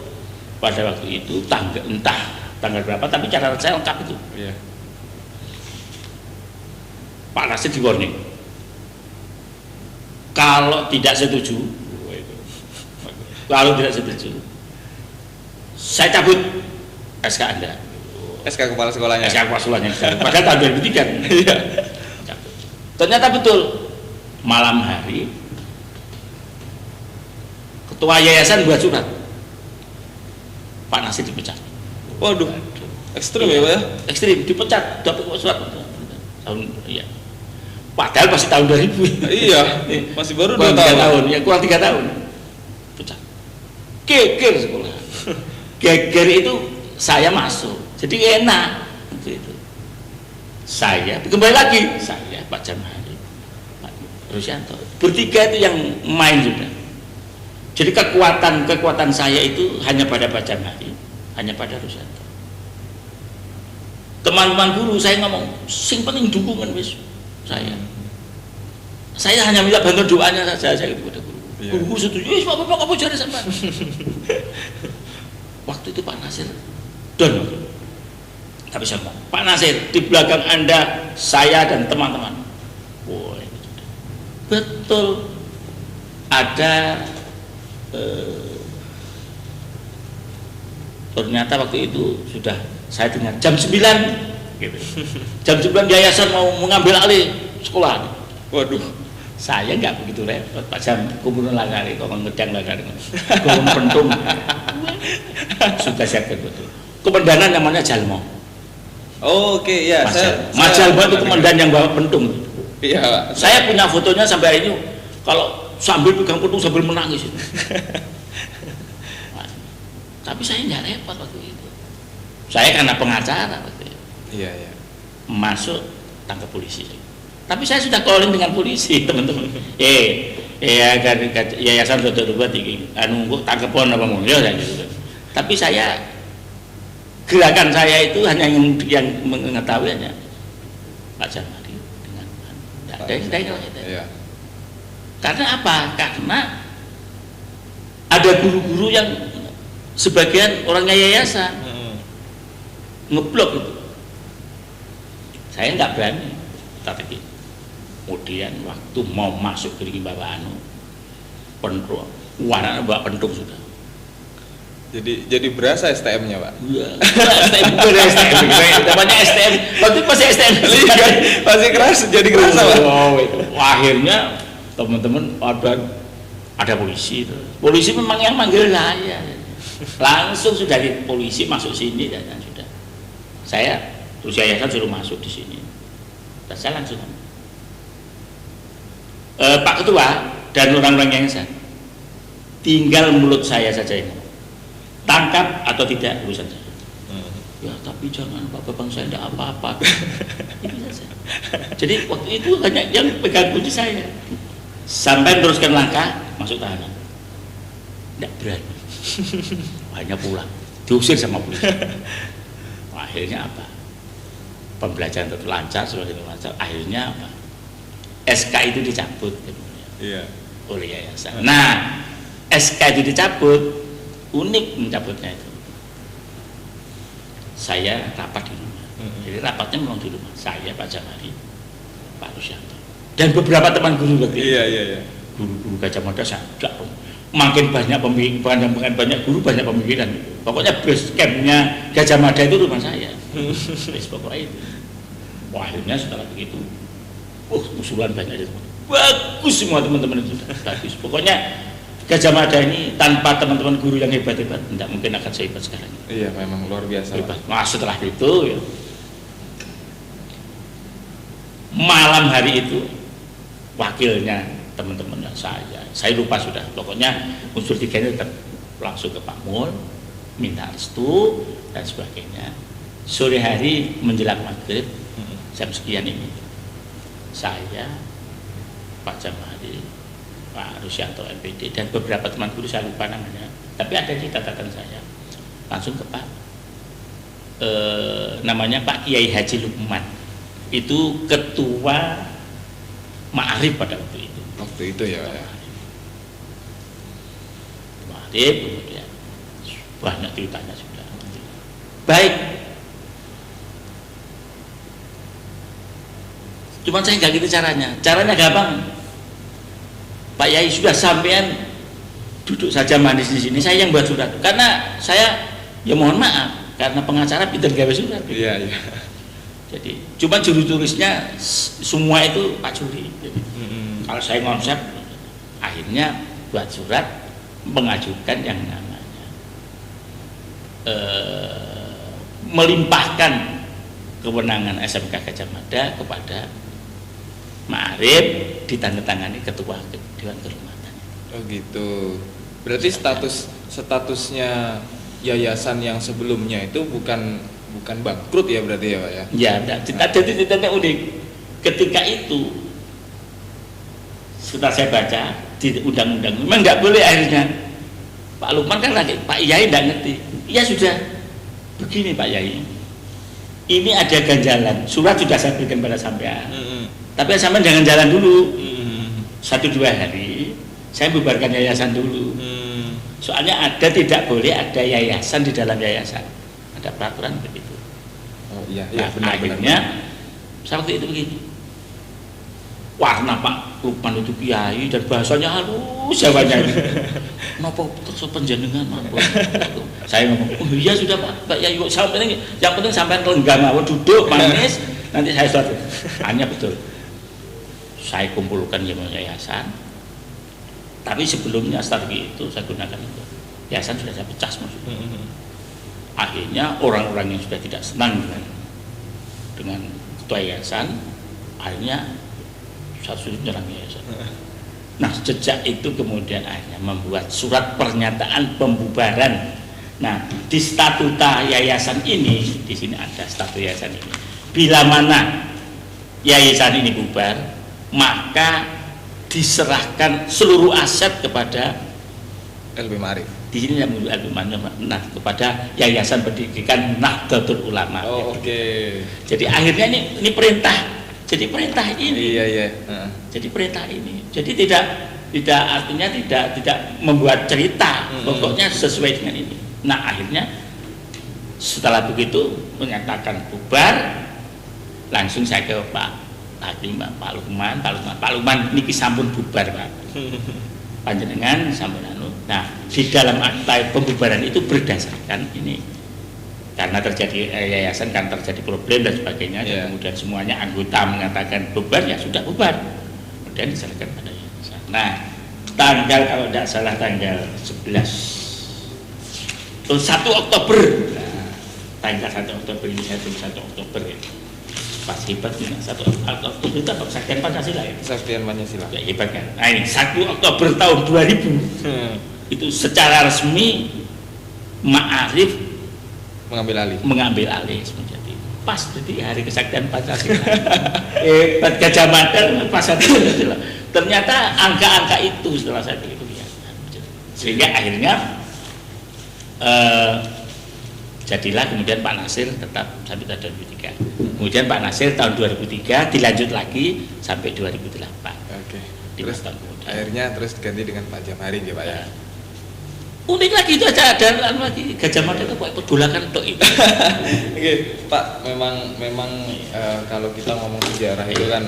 Pada waktu itu entah tanggal berapa, tapi cara saya lengkap itu. Iya. Pak Nasir di warning. Kalau tidak setuju, saya cabut SK Anda. SK kepala sekolahnya. SK kepala sekolahnya. Padahal tahun 2003. Iya. Ternyata betul. Malam hari ketua yayasan buat surat. Pak Nasir dipecat. Waduh. Ekstrim ya Pak ya? Ekstrim, dipecat, dapat surat. Iya. Padahal masih tahun 2000. Iya. Masih baru 2 tahun. Ya kurang 3 tahun. Pecat. Geger sekolah. Geger itu saya masuk. Jadi enak. Itu. Saya kembali lagi. Saya Pak Jamhari, Pak Rusyanto. Bertiga itu yang main sudah. Jadi kekuatan saya itu hanya pada Pak Jamhari, hanya pada Rusyanto. Teman-teman guru saya ngomong, sing penting dukungan wis saya hanya minta bantuan doanya saja saya kepada guru. Guru setuju, Bapak apa jadi sampai. Waktu itu Pak Nasir don. Tapi sama Pak Nasir di belakang Anda saya dan teman-teman. Wah, ini sudah. Betul ada ternyata waktu itu sudah saya dengar jam 9 gitu. Jam 9 yayasan mau mengambil alih sekolah. Waduh, saya nggak begitu repot. Pak Jam kumpulin lagari, kok ngedang lagari, kurung pentung. Sudah saya betul. Komandanan namanya Jalmo. Oh, oke ya. Mas Jalmo itu komandan yang bawa pentung. Iya Pak. Saya punya fotonya sampai hari ini. Kalau sambil pegang pentung sambil menangis. Tapi saya nggak repot waktu itu. Saya karena pengacara waktu itu. Iya. Masuk tangkap polisi. Tapi saya sudah calling dengan polisi, teman-teman. Yayasan Roda tinggi. Nunggu tangkapon apa mau ya gitu. Tapi saya gerakan saya itu hanya yang mengetahui hanya Pak Jamhari dengan Iya. Karena apa? Karena ada guru-guru yang sebagian orangnya yayasan ngeblok itu. Saya nggak berani. Tapi kemudian waktu mau masuk ke Bapak pentung, warna bawa pentung sudah. Jadi berasa STM-nya Pak? Iya. STM bukan STM, namanya STM. Waktu itu masih STM. Masih keras, jadi kerasa Pak. Akhirnya teman-teman ada polisi itu. Polisi memang yang manggil saya. Langsung sudah di polisi masuk sini dan sudah. Saya terus yayasan suruh masuk di sini. Dan saya langsung Pak Ketua dan orang-orang yayasan, tinggal mulut saya saja ini. Tangkap atau tidak urusan saya. Ya tapi jangan Pak Babang, saya tidak apa-apa. Itu saja. Jadi waktu itu hanya yang pegang kunci saya. Sampai teruskan langkah masuk tahanan. Tidak berani. Hanya pulang. Diusir sama polisi. Akhirnya apa? Pembelajaran tetap lancar, semakin lancar. Akhirnya apa? SK itu dicabut. Iya. Oleh yayasan. Nah, SK itu dicabut. Unik mencabutnya itu. Saya rapat di rumah. Jadi rapatnya memang di rumah. Saya, Pak Jamhari, Pak Rusyanto, dan beberapa teman guru waktu itu. Iya. Guru-guru Gajah Mada saya makin banyak pemikiran, banyak guru banyak pemikiran. Pokoknya base campnya Gajah Mada itu rumah saya. Pokoknya itu. Wah, akhirnya setelah begitu, usulan banyak itu. Bagus semua teman-teman itu sudah bagus. Pokoknya Gajah Mada ini tanpa teman-teman guru yang hebat-hebat tidak mungkin akan sehebat sekarang. Iya, memang luar biasa. Hebat. Nah, setelah itu ya, malam hari itu wakilnya teman-teman saya lupa sudah, pokoknya unsur tiga ini tetap langsung ke Pak Mul minta restu dan sebagainya. Sore hari menjelang maghrib jam sekian ini saya, Pak Jamari, Pak Rusyanto LPD dan beberapa teman guru saya lupa namanya, tapi ada di catatan saya, langsung ke Pak namanya Pak Kiai Haji Lukman, itu ketua Ma'arif pada waktu itu. Waktu itu ya, Pak ya. Ma'arif, kemudian banyak ceritanya sudah. Baik. Cuman saya nggak gitu caranya. Caranya gampang. Pak Yai sudah sampean duduk saja manis di sini. Saya yang buat surat. Karena saya ya mohon maaf karena pengacara pinter gawe surat. Iya, iya. Jadi cuma juru tulisnya semua itu Pak Juri. Jadi, kalau saya konsep akhirnya buat surat mengajukan yang namanya melimpahkan kewenangan SMK Gajah Mada kepada Ma'arif, ditandatangani ketua Dewan Kehormatan. Oh gitu. Berarti statusnya yayasan yang sebelumnya itu bukan bangkrut ya berarti ya, Pak ya? Ya, jadi ceritanya unik. Ketika itu setelah saya baca di undang-undang memang nggak boleh, akhirnya Pak Lukman kan lagi, Pak Yai nggak ngerti. Ya sudah, begini Pak Yai, ini ada ganjalan, surat sudah saya berikan pada sampean. Tapi sampean jangan jalan dulu. 1-2 hari saya bubarkan yayasan dulu. Soalnya tidak boleh ada yayasan di dalam yayasan. Ada peraturan begitu. Oh iya, Nah, benar, akhirnya benar. saya waktu itu begini. Warna Pak Lukman itu kiai dan bahasanya halus jawabnya. Napa terus panjenengan mawon. Saya ngomong, "Oh iya sudah Pak Yai, yang penting sampean lenggah mawon, duduk manis, nanti saya surat." Hanya betul. Saya kumpulkan yayasan. Tapi sebelumnya strategi itu saya gunakan itu. Yayasan sudah saya pecah semua. Akhirnya orang-orang yang sudah tidak senang dengan ketua yayasan, akhirnya saya suruh menyerang yayasan. Nah, sejak itu kemudian akhirnya membuat surat pernyataan pembubaran. Nah, di statuta yayasan ini, di sini ada statuta yayasan ini. Bila mana yayasan ini bubar, maka diserahkan seluruh aset kepada LB Ma'arif. Di sini yang LB Ma'arif, nah, kepada Yayasan Pendidikan Nahdlatul Ulama. Oh, oke. Jadi akhirnya ini perintah. Jadi perintah ini. Iya. Jadi perintah ini. Jadi tidak artinya tidak membuat cerita. Pokoknya sesuai dengan ini. Nah, akhirnya setelah begitu menyatakan bubar, langsung saya ke Pak Lukman niki sampun bubar Pak. Panjenengan sampun anu. Nah, di dalam akta pembubaran itu berdasarkan ini. Karena terjadi yayasan kan terjadi problem dan sebagainya, dan kemudian semuanya anggota mengatakan bubar, ya sudah bubar. Kemudian diserahkan pada yayasan. Nah, tanggal kalau tidak salah tanggal 1 Oktober. Nah, tanggal 1 Oktober ini saya tulis 1 Oktober ya. Pas hebat ini 1 Oktober itu apa? Kesaktian Pancasila ya? Kesaktian Pancasila. Ya, hebat kan? Nah ini 1 Oktober tahun 2000 itu secara resmi Ma'arif mengambil alih menjadi pas berarti hari kesaktian Pancasila. Hebat Gajah Mada pas Pancasila. Ternyata angka-angka itu setelah saya itu ya. Sehingga akhirnya jadilah kemudian Pak Nasir tetap sampai tahun 2003. Kemudian Pak Nasir tahun 2003 dilanjut lagi sampai 2008. Oke. Terus tahun kemudian. Akhirnya terus ganti dengan Pak Jamari ya Pak ya. Unik lagi itu aja ada lagi Gajah Mada itu kayak pedulakan untuk itu. Oke, Pak, memang kalau kita ngomong sejarah itu kan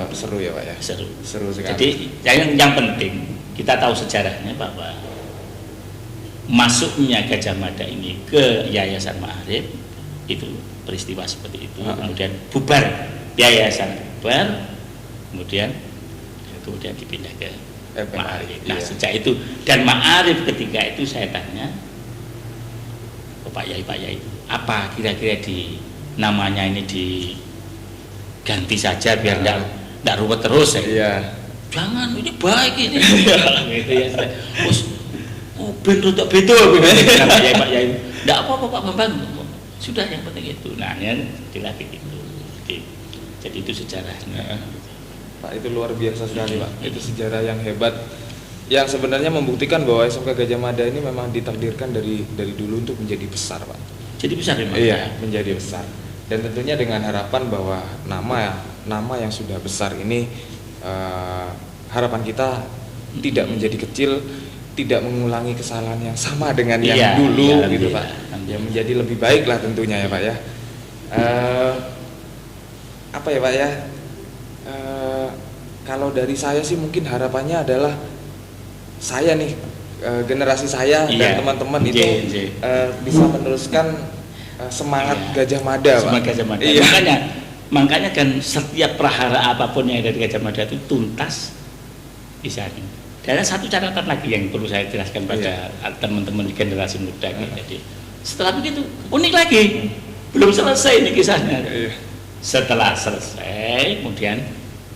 seru ya Pak ya. Seru sekali. Jadi yang penting kita tahu sejarahnya bahwa masuknya Gajah Mada ini ke Yayasan Ma'arif itu peristiwa seperti itu. Kemudian bubar yayasan, bubar, kemudian dipindah ke Ma'arif. Nah, Iya. sejak itu dan Ma'arif ketika itu saya tanya ke Pak Yai, apa kira-kira di namanya ini diganti saja biar enggak ruwet terus ya. Iya. Jangan, ini baik ini. Gitu ya. Terus ben rotok beda begitu Pak Yai. Enggak apa-apa Pak Bambang. Sudah yang penting itu. Nah, yang dilatih itu. Jadi itu sejarahnya. Pak, itu luar biasa sekali Pak. Itu sejarah yang hebat yang sebenarnya membuktikan bahwa SMK Gajah Mada ini memang ditakdirkan dari dulu untuk menjadi besar Pak. Jadi besar memang. Iya, menjadi besar. Dan tentunya dengan harapan bahwa nama yang sudah besar ini harapan kita tidak menjadi kecil, tidak mengulangi kesalahan yang sama dengan yang dulu gitu Pak. Yang menjadi lebih baik lah tentunya ya Pak ya. Apa ya Pak ya? Kalau dari saya sih mungkin harapannya adalah saya nih generasi saya dan teman-teman itu bisa meneruskan semangat Gajah Mada Pak. Semangat Gajah Mada. Makanya kan setiap prahara apapun yang ada di Gajah Mada itu tuntas di sana. Dan ada satu catatan lagi yang perlu saya jelaskan pada teman-teman di generasi muda. Jadi setelah begitu unik lagi, belum selesai ini kisahnya. Setelah selesai, kemudian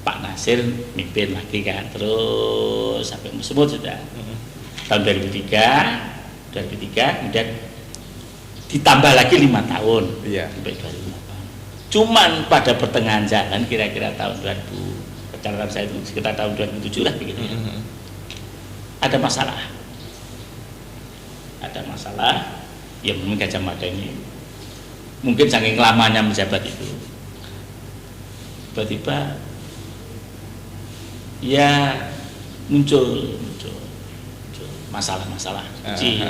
Pak Nasir mimpin lagi kan, terus sampai semut sudah. Tahun 2003, kemudian ditambah lagi 5 tahun, sampai 2008. Cuman pada pertengahan jalan, kira-kira tahun 2000, catatan saya itu sekitar tahun 2007 lah begitu ya. Ada masalah, yang memang Gajah Mada ini mungkin saking lamanya menjabat itu, tiba-tiba ya muncul masalah-masalah kecil,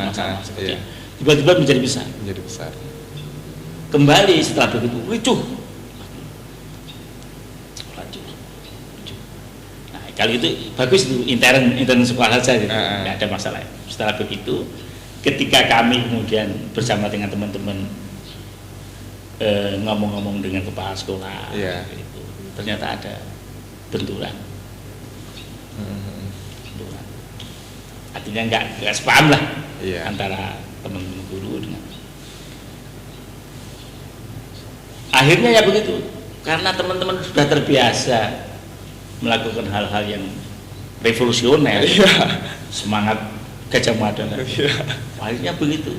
kecil. Tiba-tiba menjadi besar. Kembali setelah begitu ricuh. Nah, kali itu bagus itu intern sekolah saja, tidak ada masalah. Setelah begitu, ketika kami kemudian bersama dengan teman-teman ngomong-ngomong dengan kepala sekolah, gitu, ternyata ada benturan. Artinya nggak sepaham lah antara teman-teman guru dengan. Akhirnya ya begitu, karena teman-teman sudah terbiasa melakukan hal-hal yang revolusioner, semangat Gajah Mada. Akhirnya begitu,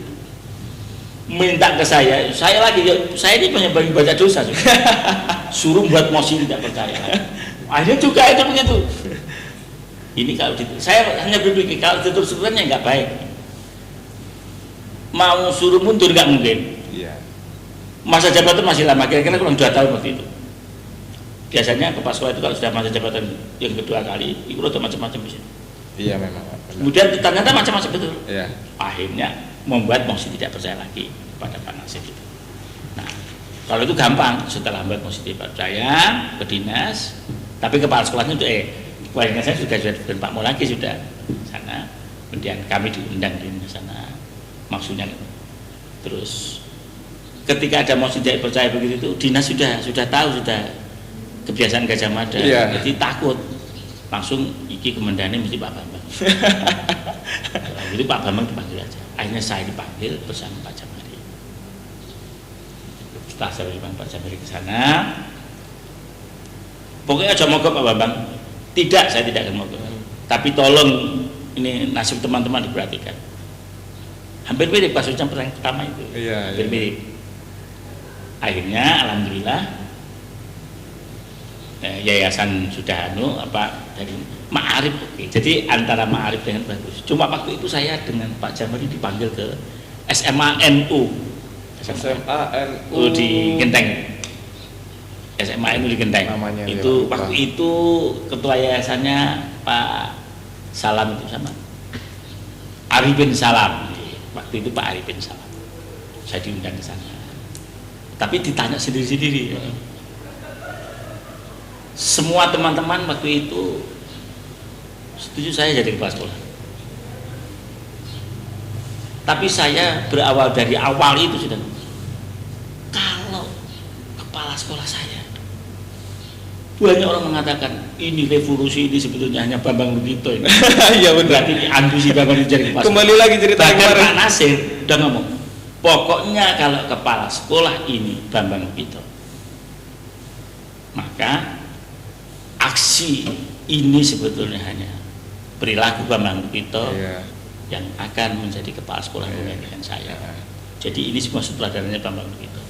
minta ke saya lagi, saya ini banyak banyak dosa, suruh buat mosi tidak percaya. Akhirnya juga itu begitu. Ini kalau saya hanya berpikir kalau diteruskannya nggak baik, mau suruh mundur nggak mungkin. Masa jabatan masih lama, kira-kira kurang 2 tahun waktu itu. Biasanya kepala sekolah itu kalau sudah masa jabatan yang kedua kali, itu udah macam-macam bisa. Iya memang. Kemudian ternyata macam-macam betul. Akhirnya membuat mosi tidak percaya lagi kepada Pak Nasir itu. Nah, kalau itu gampang, setelah membuat mosi tidak percaya ke dinas, tapi kepala sekolahnya itu kepala saya sudah dan Pak Molaki sudah sana, kemudian kami diundang di sana, maksudnya terus ketika ada mosi tidak percaya begitu itu dinas sudah tahu sudah kebiasaan Gajah Mada, jadi takut langsung iki kemendane mesti Pak Bambang. Jadi Pak Bambang dipanggil aja. Akhirnya saya dipanggil bersama Pak Jamari. Setelah saya dipanggil Pak Jamari ke sana, pokoknya aja mogok Pak Bambang. Tidak, saya tidak akan mogok. Tapi tolong ini nasib teman-teman diperhatikan. Hampir mirip kasus yang pertama itu. Hampir mirip. Akhirnya alhamdulillah yayasan sudah dari Ma'arif oke. Jadi antara Ma'arif dengan bagus. Cuma waktu itu saya dengan Pak Jamari dipanggil ke SMA NU di Genteng. SMA NU di Genteng. Namanya itu waktu itu ketua yayasannya Pak Salam itu sama Arifin Salam. Waktu itu Pak Arifin Salam. Saya diundang ke sana. Tapi ditanya sendiri-sendiri. Semua teman-teman waktu itu setuju saya jadi kepala sekolah. Tapi saya berawal dari awal itu sudah, kalau kepala sekolah saya Banyak orang mengatakan ini revolusi, ini sebetulnya hanya Bambang Rukito ini. Iya benar. Berarti ini ambisi Bambang Rukito jadi kepala sekolah. Kembali lagi cerita Bahkan kemarin. Pak Nasir udah ngomong, pokoknya kalau kepala sekolah ini Bambang Rukito, maka aksi ini sebetulnya hanya perilaku Bambang Rukito Iya. yang akan menjadi kepala sekolah menggantikan saya. Jadi ini semua sutradaranya Bambang Rukito.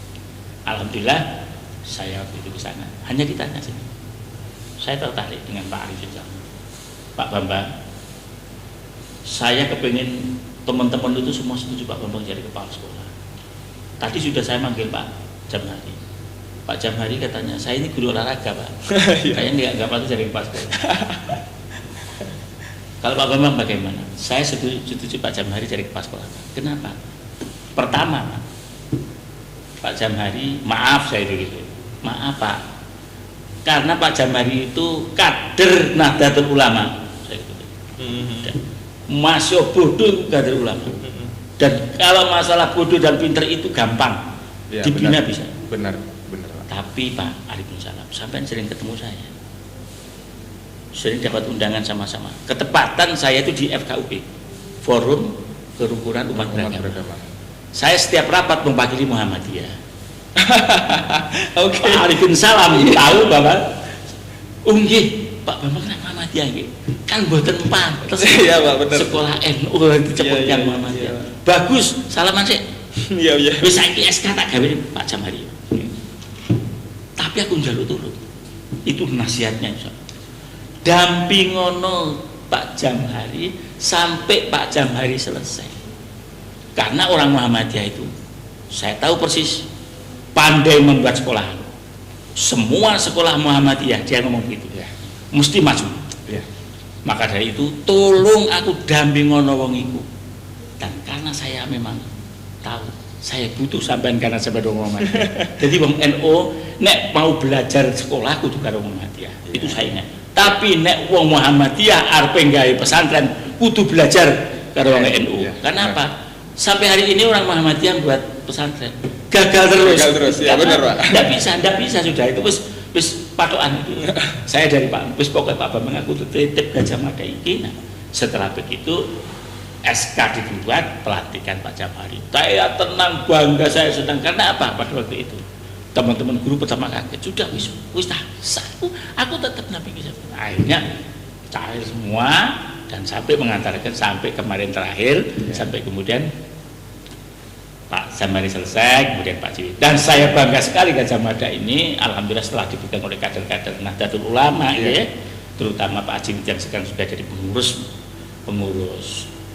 Alhamdulillah saya waktu itu ke sana. Hanya ditanya sih. Saya tertarik dengan Pak Arifin Salman. Pak Bambang, saya kepingin teman-teman itu semua setuju Pak Bambang jadi kepala sekolah. Tadi sudah saya manggil Pak Jamhari. Pak Jamhari katanya, saya ini guru olahraga Pak. Kayaknya nggak patut jadi kepala sekolah. Kalau Pak Bambang bagaimana? Saya setuju Pak Jamhari jadi kepala sekolah. Kenapa? Pertama, Pak Jamhari, maaf saya begitu. Maaf Pak, karena Pak Jamhari itu kader Nahdlatul Ulama. Saya gitu. Masih bodoh kader ulama. Dan kalau masalah bodoh dan pinter itu gampang, Ya, dibina benar. bisa. Benar, benar. Tapi Pak Arifin Salam, sampai sering ketemu saya, sering dapat undangan sama-sama. Ketepatan saya itu di FKUB, Forum Kerukunan Umat Beragama. Saya setiap rapat mewakili Muhammadiyah. Oke. Pak Arifin Salam tahu bahwa Pak Bambang kan Muhammadiyah nggih. Kan mboten pantes. Iya, Pak, bener. Sekolah NU disebut Iya, yang iya, Muhammadiyah. iya. Bagus, salaman sih. Iya, iya. Wis saiki SK tak gawe Pak Jamhari. Tapi aku njaluk turun. Itu nasihatnya insya Allah. Dampingono Pak Jamhari sampai Pak Jamhari selesai. Karena orang Muhammadiyah itu saya tahu persis pandai membuat sekolah. Semua sekolah Muhammadiyah dia ngomong begitu. Iya. Mesti maju. Iya. Maka dari itu tolong aku dampingono wong iku. Dan karena saya memang tahu saya butuh sampean karena sampai wong Muhammadiyah. Jadi wong NU nek mau belajar sekolah kudu karo wong Muhammadiyah. Itu saya ingat. Tapi nek wong Muhammadiyah arep gawe pesantren kudu belajar karo wong NU. Iya. Karena apa? Sampai hari ini orang Muhammadiyah buat pesantren gagal terus. Gagal terus, ya benar Pak. Tidak bisa sudah itu wis patokan itu. Saya dari Pak, wis pokoknya Pak Bambang aku titip Gajah Mada iki. Nah, setelah begitu SK dibuat pelantikan Pak Jamhari. Saya tenang, bangga, saya senang karena apa? Pada waktu itu teman-teman guru pertama kaget, sudah wis aku tetap nampingi. Akhirnya cair semua dan sampai mengantarkan sampai kemarin terakhir sampai kemudian Pak Jamhari selesai, kemudian Pak Ciwi. Dan saya bangga sekali Gajah Mada ini, alhamdulillah setelah dipegang oleh kader-kader Nahdlatul Ulama, ya, terutama Pak Ciwi yang sekarang sudah jadi pengurus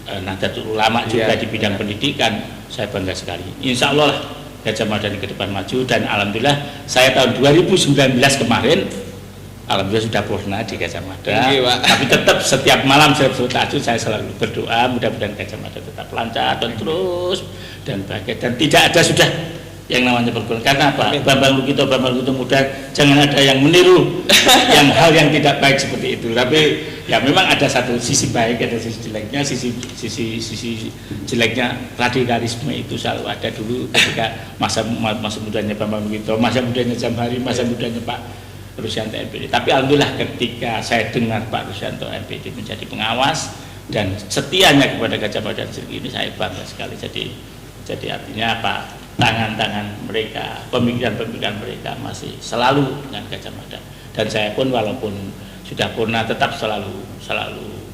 Nahdlatul Ulama juga di bidang pendidikan. Saya bangga sekali. Insya Allah lah Gajah Mada ini ke depan maju dan alhamdulillah saya tahun 2019 kemarin alhamdulillah sudah purna di Gajah Mada. Tapi tetap setiap malam saya bertahajud, saya selalu berdoa mudah-mudahan Gajah Mada tetap lancar dan terus dan bahagia dan tidak ada sudah yang namanya pergaulan. Karena apa? Bambang Rukito muda, jangan ada yang meniru yang hal yang tidak baik seperti itu. Tapi ya memang ada satu sisi baik, ada sisi jeleknya. Sisi jeleknya radikalisme itu selalu ada dulu ketika masa mudanya Bambang Rukito, masa mudanya Jamhari, masa mudanya Pak Rusyanto MPD. Tapi alhamdulillah ketika saya dengar Pak Rusyanto MPD menjadi pengawas dan setianya kepada Gajah Mada ini, saya bangga sekali. Jadi artinya apa? Tangan-tangan mereka, pemikiran-pemikiran mereka masih selalu dengan Gajah Mada. Dan saya pun walaupun sudah purna tetap selalu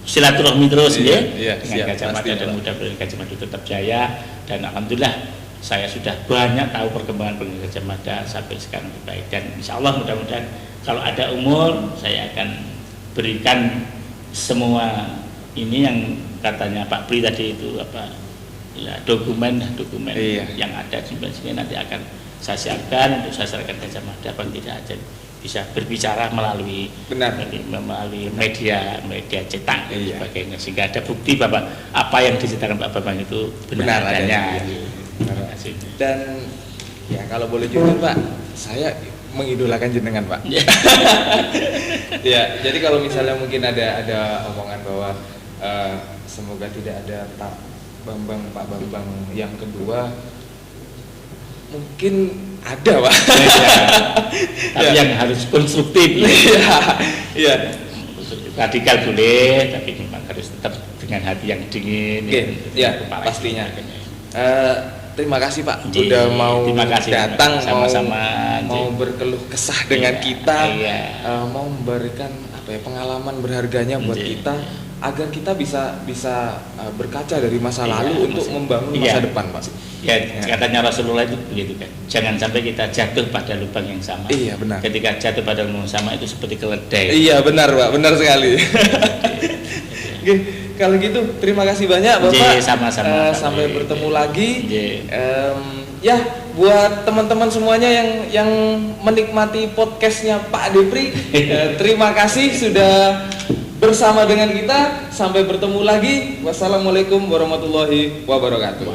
silaturahmi terus dengan Gajah Mada dan mudah-mudahan Gajah Mada tetap jaya. Dan alhamdulillah saya sudah banyak tahu perkembangan Gajah Mada sampai sekarang lebih baik. Dan insya Allah mudah-mudahan kalau ada umur saya akan berikan semua ini yang katanya Pak Pri tadi itu apa? Ya, dokumen yang ada di sini nanti akan saya siapkan untuk saya serahkan Gajah Mada paling tidak aja bisa berbicara melalui media cetak dan sebagainya sehingga ada bukti bahwa apa yang diceritakan Pak Bambang itu benar adanya. Dan ya kalau boleh jujur Pak, saya mengidolakan jenengan Pak. Ya, jadi kalau misalnya mungkin ada omongan bahwa semoga tidak ada Pak Bambang yang kedua, mungkin ada, Pak. Tapi yang harus konstruktif. Iya. Radikal boleh, tapi memang harus tetap dengan hati yang dingin. Ya, pastinya. Terima kasih Pak, Ji, udah mau terima kasih, datang, sama-sama, mau berkeluh kesah dengan kita, mau memberikan pengalaman berharganya buat kita, agar kita bisa berkaca dari masa lalu untuk membangun masa depan, Pak. Katanya Rasulullah itu begitu kan, jangan sampai kita jatuh pada lubang yang sama. Iya, benar. Ketika jatuh pada lubang yang sama itu seperti keledai. Iya, benar Pak, benar sekali. Oke, kalau gitu terima kasih banyak Bapak. Sama-sama. Sampai bertemu lagi. Ya, buat teman-teman semuanya yang menikmati podcastnya Pak Depri, terima kasih sudah bersama dengan kita. Sampai bertemu lagi. Wassalamualaikum warahmatullahi wabarakatuh.